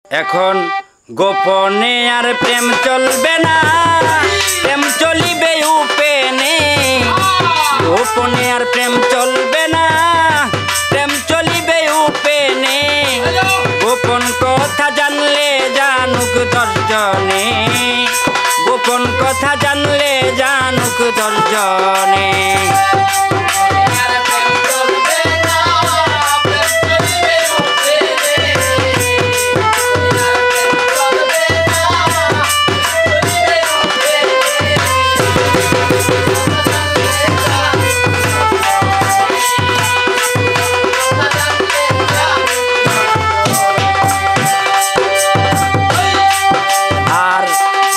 এখন গোপনে আর প্রেম চলবে না, প্রেম চলিবে উপেনে। গোপনে আর প্রেম চলবে না, প্রেম চলিবে উপেনে। গোপন কথা জানলে জানুক দশজনে, গোপন কথা জানলে জানুক দশজনে।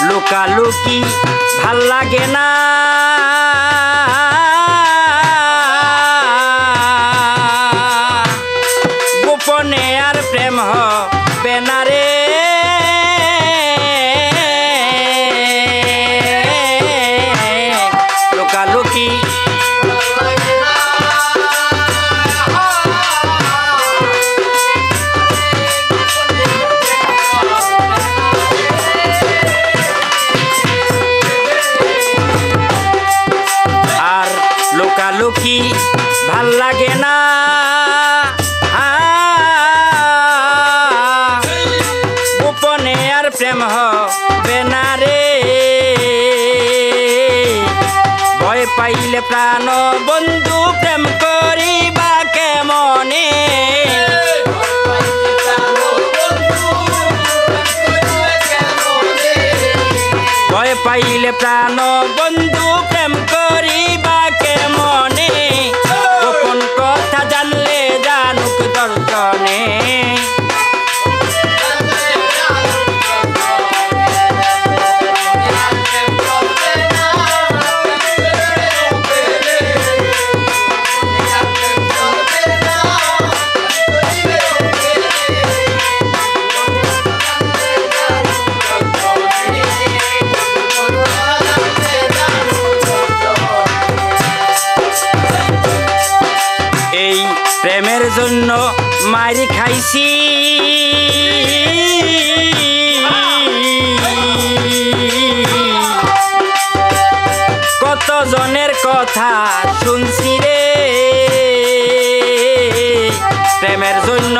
লুকালুকি ভাল লাগে না, গোপনে আর প্রেম হবে না রে। লুকালুকি লুকি ভাল লাগে না, গোপনে আর প্রেম হবে না রে। ভয় পাইলে প্রাণ বন্ধু প্রেম করিবা কেমনে। ভয় পাইলে প্রাণ বন্ধু প্রেম করিবা কেমনে। গোপন কথা জানলে জানুক দশজনে। প্রেমের জন্য মারি খাইছি, কত জনের কথা শুনছি রে। প্রেমের জন্য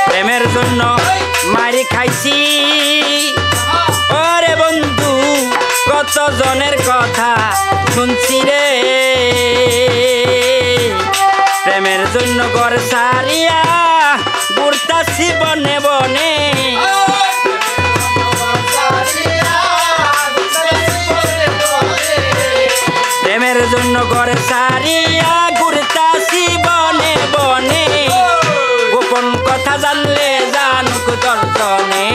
প্রেমের জন্য মারি খাইছি ওরে বন্ধু, কত জনের কথা শুনছি রে। প্রেমের জন্য ঘর সারিয়া ঘুরতাছি বনে বনে। প্রেমের জন্য ঘর সারিয়া ঘুরতাছি বনে বনে। গোপন কথা জানলে জানুক দশজনে।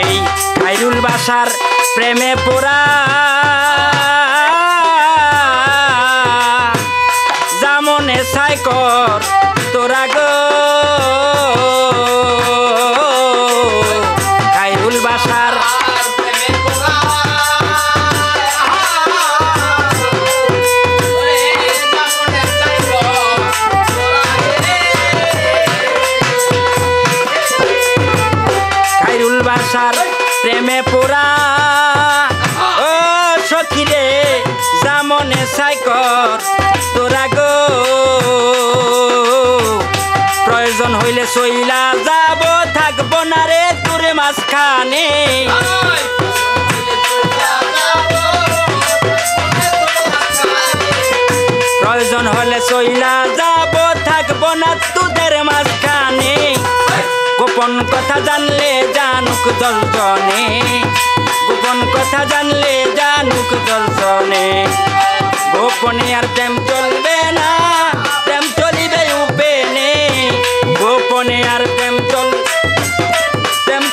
এই খাইরুল বাসার প্রেমে পোড়া জামনে ছাই কর তোরা গো। খাইরুল বাসার খাইরুল বাসার প্রেমে পোড়া ও সখিরে জামনে ছাই কর তোরা গো। প্রয়োজন হইলে চইলা যাব, থাকবো না রে তোর মাঝখানে। প্রয়োজন হলে চইলা যাব, থাকবো না তোদের মাঝখানে। গোপন কথা জানলে জানুক দশজনে, গোপন কথা জানলে জানুক দশজনে। গোপনে আর প্রেম চলবে না, প্রেম চলিবে উপেনে। গোপনে আর প্রেম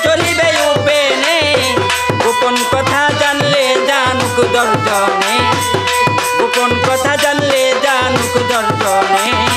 চলিবে উপেনে। গোপন কথা জানলে জানুক দর্জনে, গোপন কথা জানলে জানুক দর্জনে।